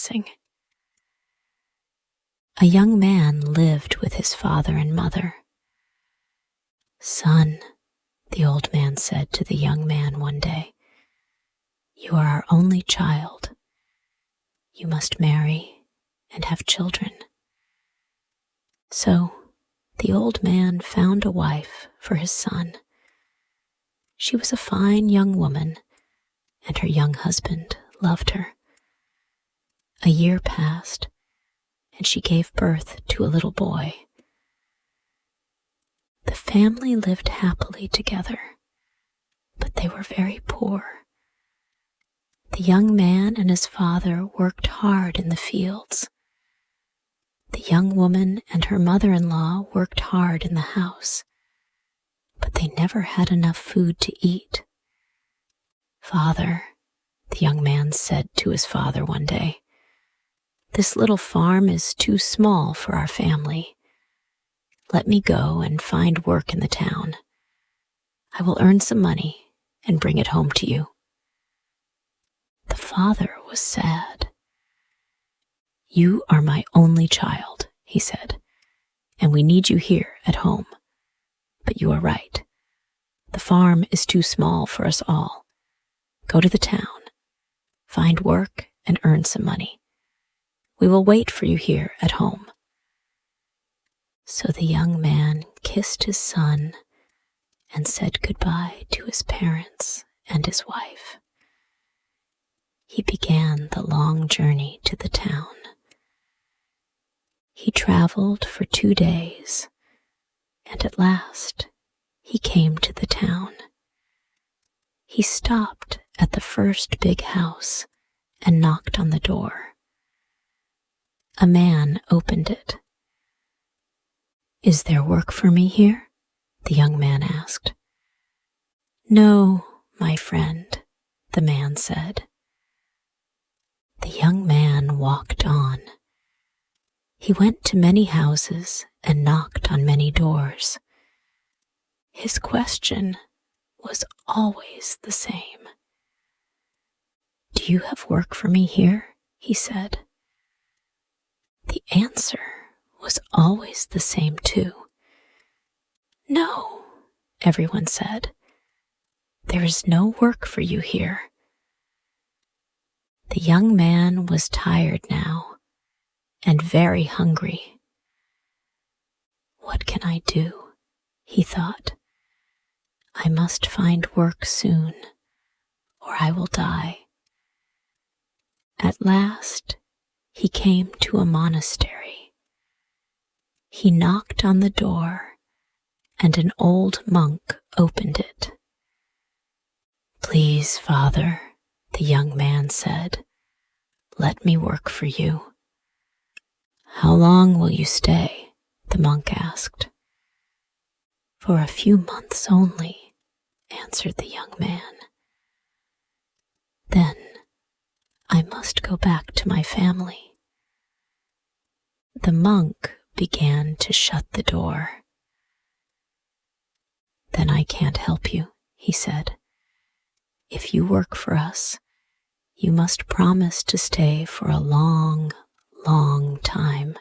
passing. A young man lived with his father and mother. "Son," the old man said to the young man one day, "you are our only child. You must marry and have children." So the old man found a wife for his son. She was a fine young woman, and her young husband loved her. A year passed, and she gave birth to a little boy. The family lived happily together, but they were very poor. The young man and his father worked hard in the fields. The young woman and her mother-in-law worked hard in the house, but they never had enough food to eat. "Father," the young man said to his father one day, "this little farm is too small for our family. Let me go and find work in the town. I will earn some money and bring it home to you." The father was sad. "You are my only child," he said, "and we need you here at home. But you are right. The farm is too small for us all. Go to the town, find work, and earn some money. We will wait for you here at home." So the young man kissed his son and said goodbye to his parents and his wife. He began the long journey to the town. He traveled for 2 days, and at last he came to the town. He stopped at the first big house and knocked on the door. A man opened it. "Is there work for me here?" the young man asked. "No, my friend," the man said. The young man walked on. He went to many houses and knocked on many doors. His question was always the same. "Do you have work for me here?" he said. The answer was always the same too. "No," everyone said. "There is no work for you here." The young man was tired now and very hungry. "What can I do?" he thought. "I must find work soon, or I will die." At last, he came to a monastery. He knocked on the door, and an old monk opened it. "Please, Father," the young man said, "let me work for you." "How long will you stay?" the monk asked. "For a few months only," answered the young man. "Then I must go back to my family." The monk began to shut the door. "Then I can't help you," he said. "If you work for us, you must promise to stay for a long, long time.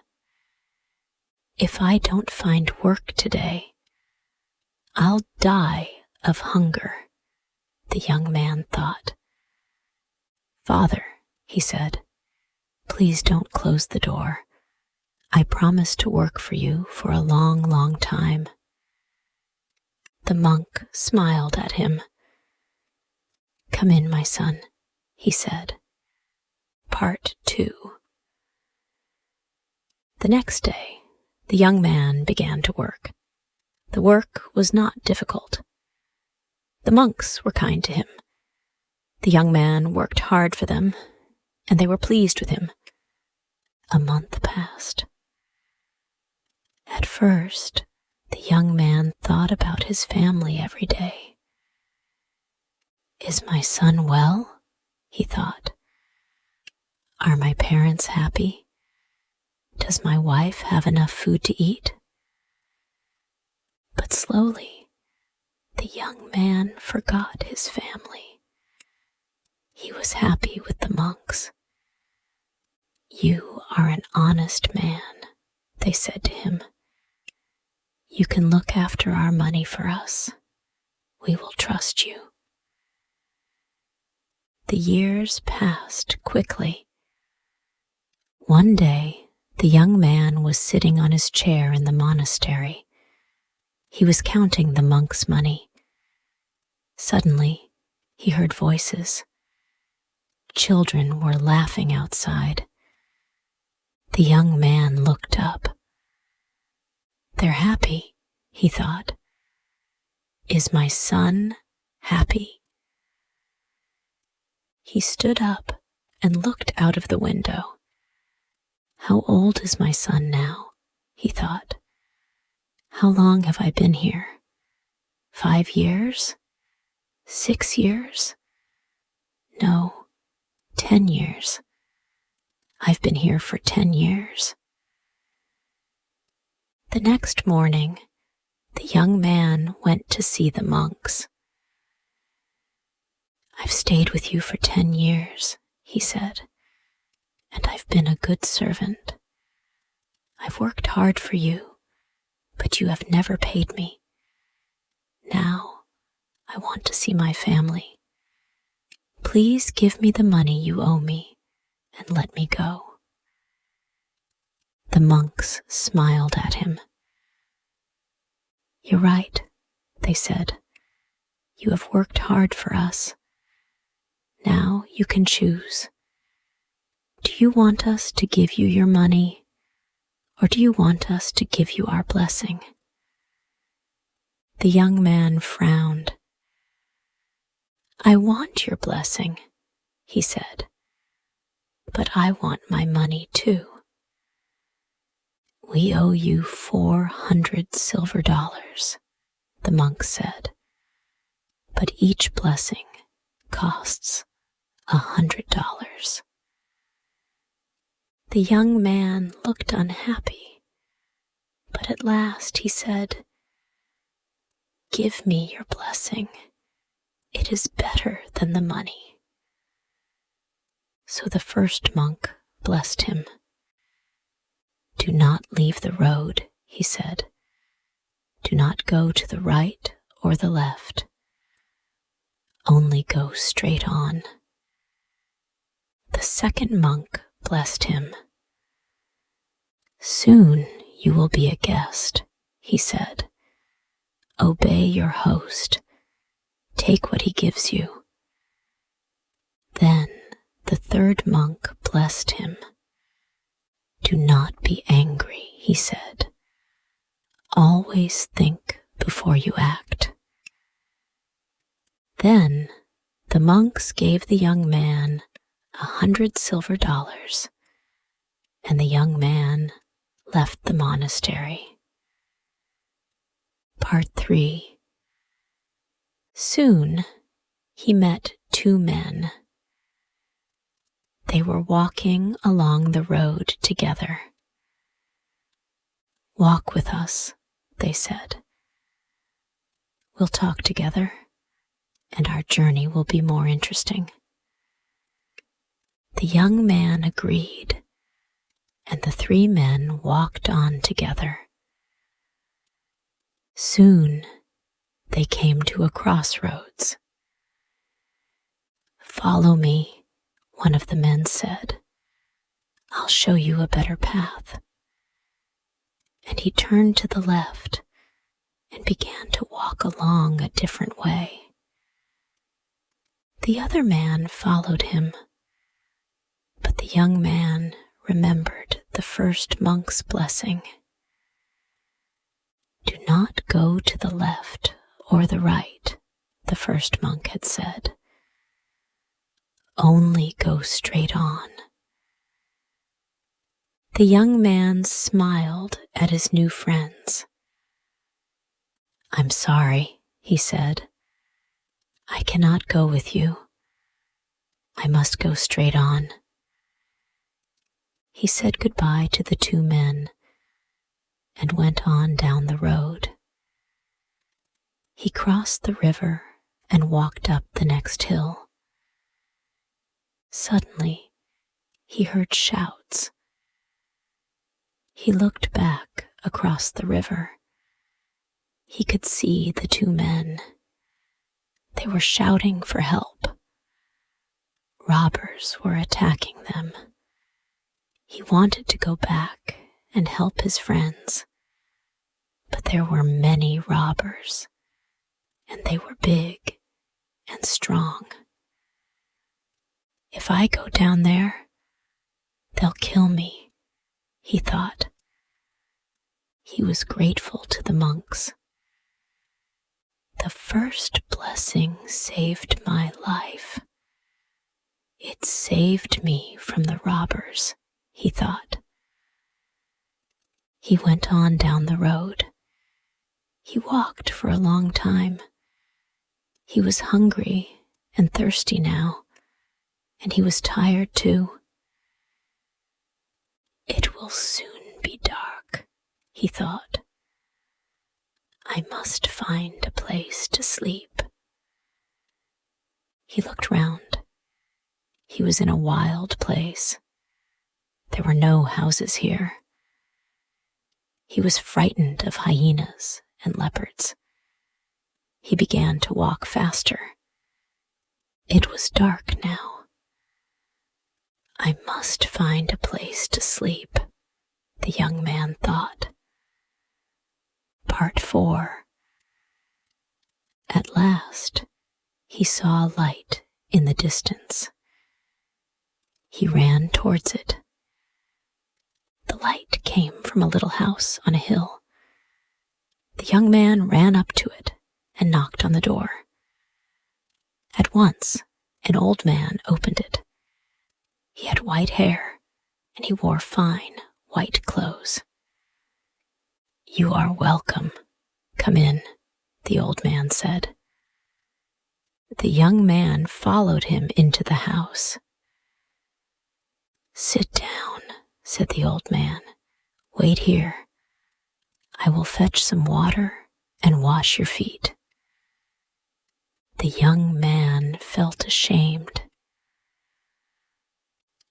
If I don't find work today, I'll die of hunger," the young man thought. "Father," he said, "please don't close the door. I promise to work for you for a long, long time." The monk smiled at him. "Come in, my son," he said. Part 2. The next day, the young man began to work. The work was not difficult. The monks were kind to him. The young man worked hard for them, and they were pleased with him. A month passed. At first, the young man thought about his family every day. "Is my son well?" he thought. "Are my parents happy? Does my wife have enough food to eat?" But slowly, the young man forgot his family. He was happy with the monks. "You are an honest man," they said to him. "You can look after our money for us. We will trust you." The years passed quickly. One day, the young man was sitting on his chair in the monastery. He was counting the monk's money. Suddenly, he heard voices. Children were laughing outside. The young man looked up. "They're happy," he thought. "Is my son happy?" He stood up and looked out of the window. "How old is my son now?" he thought. "How long have I been here? 5 years? 6 years? No, 10 years. I've been here for 10 years. The next morning, the young man went to see the monks. "I've stayed with you for 10 years, he said, "and I've been a good servant. I've worked hard for you, but you have never paid me. Now, I want to see my family. Please give me the money you owe me and let me go." The monks smiled at him. "You're right," they said. "You have worked hard for us. Now you can choose. Do you want us to give you your money, or do you want us to give you our blessing?" The young man frowned. "I want your blessing," he said, "but I want my money too." "We owe you 400 silver dollars, the monk said, "but each blessing costs $100. The young man looked unhappy, but at last he said, "Give me your blessing. It is better than the money." So the first monk blessed him. "Do not leave the road," he said. "Do not go to the right or the left. Only go straight on." The second monk blessed him. "Soon you will be a guest," he said. "Obey your host. Take what he gives you." Then the third monk blessed him. "Do not be angry," he said. "Always think before you act." Then the monks gave the young man 100 silver dollars, and the young man left the monastery. Part 3. Soon he met 2 men. They were walking along the road together. "Walk with us," they said. "We'll talk together, and our journey will be more interesting." The young man agreed, and the 3 men walked on together. Soon they came to a crossroads. "Follow me," one of the men said. "I'll show you a better path." And he turned to the left and began to walk along a different way. The other man followed him, but the young man remembered the first monk's blessing. "Do not go to the left or the right," the first monk had said. "Only go straight on." The young man smiled at his new friends. "I'm sorry," he said. "I cannot go with you. I must go straight on." He said goodbye to the 2 men and went on down the road. He crossed the river and walked up the next hill. Suddenly, he heard shouts. He looked back across the river. He could see the two men. They were shouting for help. Robbers were attacking them. He wanted to go back and help his friends, but there were many robbers, and they were big and strong. If I go down there, they'll kill me, he thought. He was grateful to the monks. The first blessing saved my life. It saved me from the robbers, he thought. He went on down the road. He walked for a long time. He was hungry and thirsty now, and he was tired too. It will soon be dark, he thought. I must find a place to sleep. He looked round. He was in a wild place. There were no houses here. He was frightened of hyenas and leopards. He began to walk faster. It was dark now. I must find a place to sleep, the young man thought. Part 4. At last, he saw a light in the distance. He ran towards it. The light came from a little house on a hill. The young man ran up to it and knocked on the door. At once, an old man opened it. He had white hair, and he wore fine, white clothes. You are welcome. Come in, the old man said. The young man followed him into the house. Sit down, said the old man. Wait here. I will fetch some water and wash your feet. The young man felt ashamed.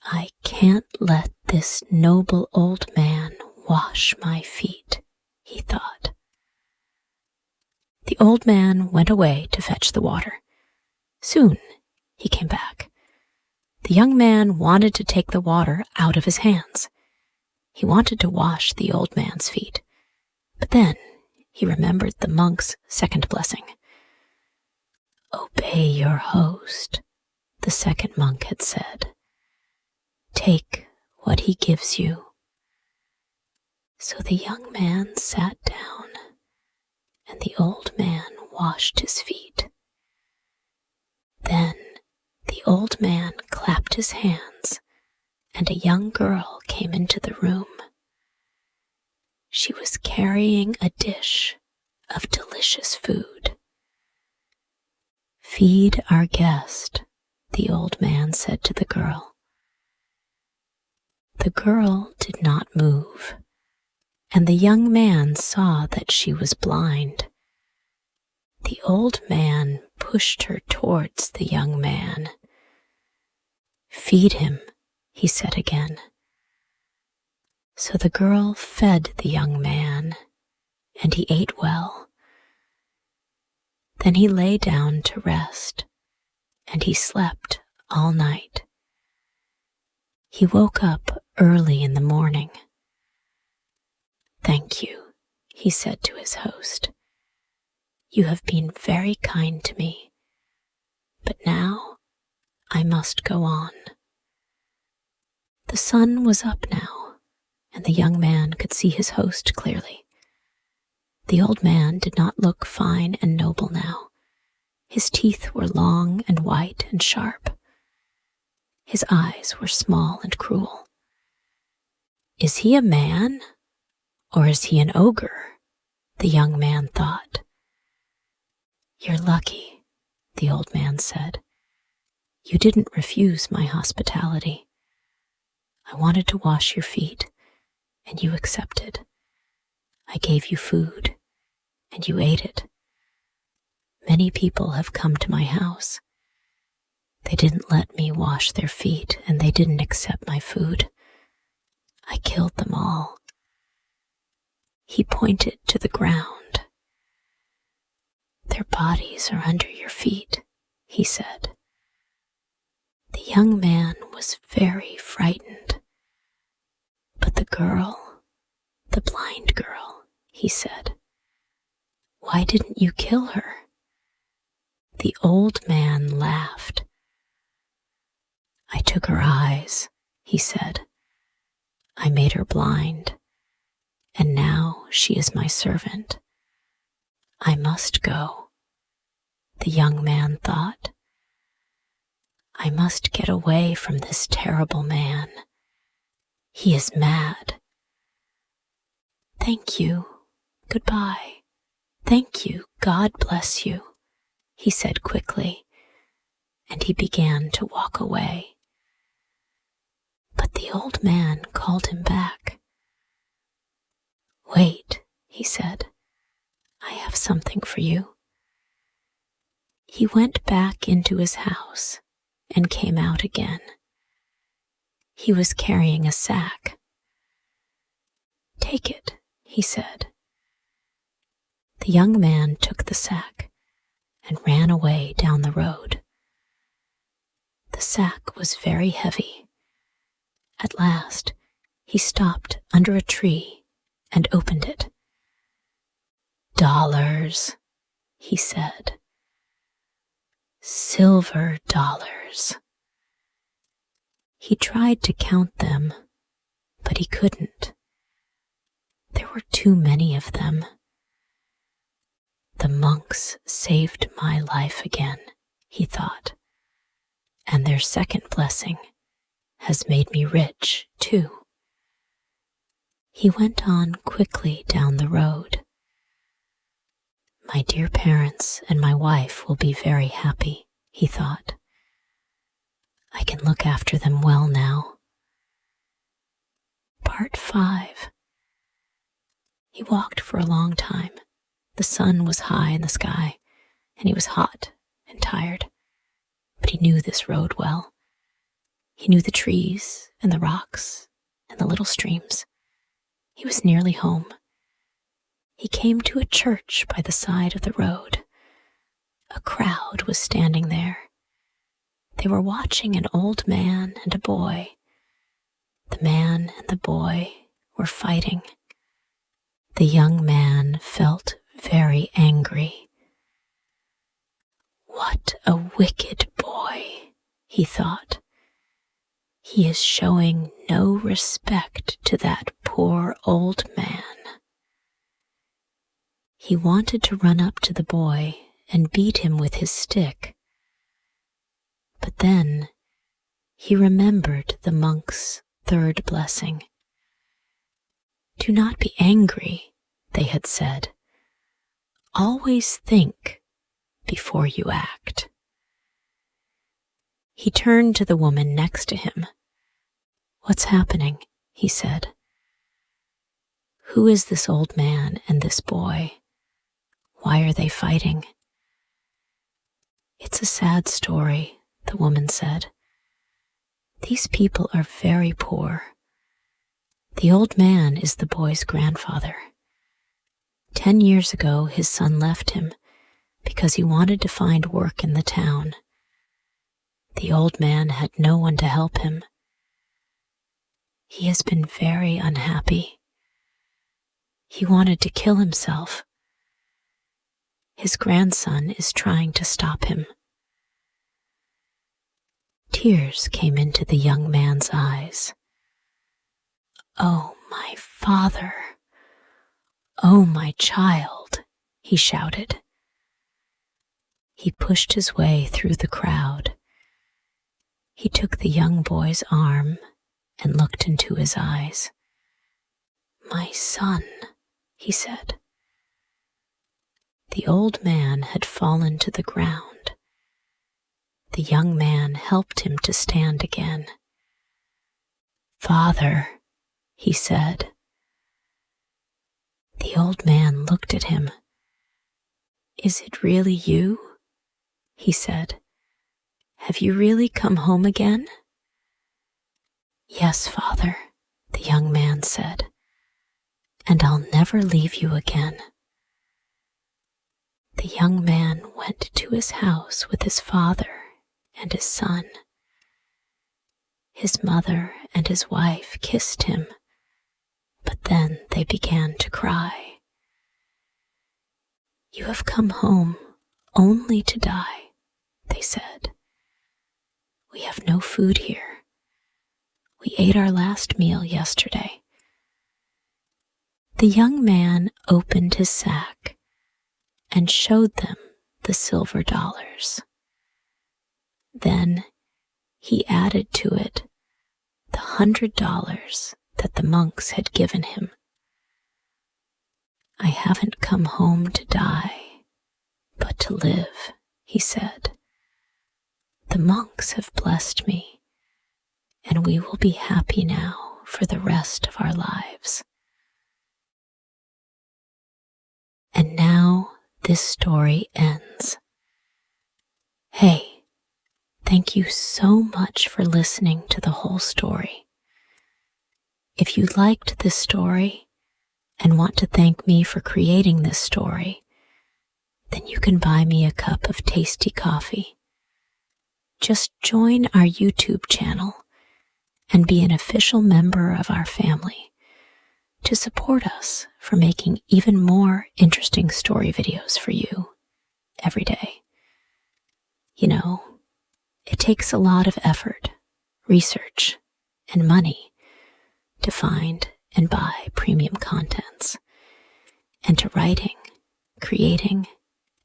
I can't let this noble old man wash my feet, he thought. The old man went away to fetch the water. Soon he came back. The young man wanted to take the water out of his hands. He wanted to wash the old man's feet, but then he remembered the monk's second blessing. Obey your host, the second monk had said. Take what he gives you. So the young man sat down, and the old man washed his feet. Then the old man clapped his hands, and a young girl came into the room. She was carrying a dish of delicious food. Feed our guest, the old man said to the girl. The girl did not move, and the young man saw that she was blind. The old man pushed her towards the young man. Feed him, he said again. So the girl fed the young man, and he ate well. Then he lay down to rest, and he slept all night. He woke up early in the morning. Thank you, he said to his host. You have been very kind to me, but now I must go on. The sun was up now, and the young man could see his host clearly. The old man did not look fine and noble now. His teeth were long and white and sharp. His eyes were small and cruel. Is he a man, or is he an ogre? The young man thought. You're lucky, the old man said. You didn't refuse my hospitality. I wanted to wash your feet, and you accepted. I gave you food, and you ate it. Many people have come to my house. They didn't let me wash their feet, and they didn't accept my food. I killed them all." He pointed to the ground. "Their bodies are under your feet," he said. The young man was very frightened. "But the girl, the blind girl," he said. "Why didn't you kill her?" The old man laughed. "I took her eyes," he said. "I made her blind, and now she is my servant. I must go." The young man thought, "I must get away from this terrible man. He is mad. Thank you. Goodbye. Thank you. God bless you," he said quickly, and he began to walk away. But the old man called him back. "Wait," he said. "I have something for you." He went back into his house and came out again. He was carrying a sack. "Take it," he said. The young man took the sack and ran away down the road. The sack was very heavy. At last, he stopped under a tree and opened it. "Dollars," he said. "Silver dollars." He tried to count them, but he couldn't. There were too many of them. "The monks saved my life again," he thought, "and their second blessing has made me rich, too." He went on quickly down the road. "My dear parents and my wife will be very happy," he thought. "I can look after them well now." Part 5. He walked for a long time. The sun was high in the sky, and he was hot and tired, but he knew this road well. He knew the trees and the rocks and the little streams. He was nearly home. He came to a church by the side of the road. A crowd was standing there. They were watching an old man and a boy. The man and the boy were fighting. The young man felt very angry. "What a wicked boy," he thought. "He is showing no respect to that poor old man." He wanted to run up to the boy and beat him with his stick. But then he remembered the monk's third blessing. "Do not be angry," they had said. "Always think before you act." He turned to the woman next to him. "What's happening?" he said. "Who is this old man and this boy? Why are they fighting?" "It's a sad story," the woman said. "These people are very poor. The old man is the boy's grandfather. 10 years ago, his son left him because he wanted to find work in the town. The old man had no one to help him. He has been very unhappy. He wanted to kill himself. His grandson is trying to stop him." Tears came into the young man's eyes. "Oh, my father! Oh, my child!" he shouted. He pushed his way through the crowd. He took the young boy's arm and looked into his eyes. "My son," he said. The old man had fallen to the ground. The young man helped him to stand again. "Father," he said. The old man looked at him. "Is it really you?" he said. have you really come home again?" "Yes, Father," the young man said, "and I'll never leave you again." The young man went to his house with his father and his son. His mother and his wife kissed him, but then they began to cry. "You have come home only to die," they said. "We have no food here. We ate our last meal yesterday." The young man opened his sack and showed them the silver dollars. Then he added to it the $100 that the monks had given him. "I haven't come home to die, but to live," he said. "The monks have blessed me, and we will be happy now for the rest of our lives." And now this story ends. Hey, thank you so much for listening to the whole story. If you liked this story and want to thank me for creating this story, then you can buy me a cup of tasty coffee. Just join our YouTube channel and be an official member of our family to support us for making even more interesting story videos for you every day. You know, it takes a lot of effort, research, and money to find and buy premium contents, and to writing, creating,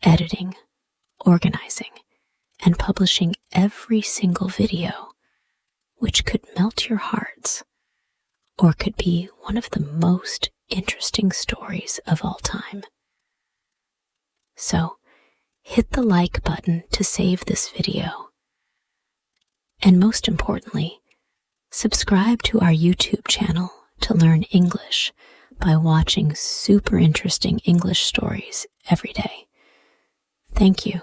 editing, organizing, and publishing every single video, which could melt your hearts or could be one of the most interesting stories of all time. So, hit the like button to save this video. And most importantly, subscribe to our YouTube channel to learn English by watching super interesting English stories every day. Thank you.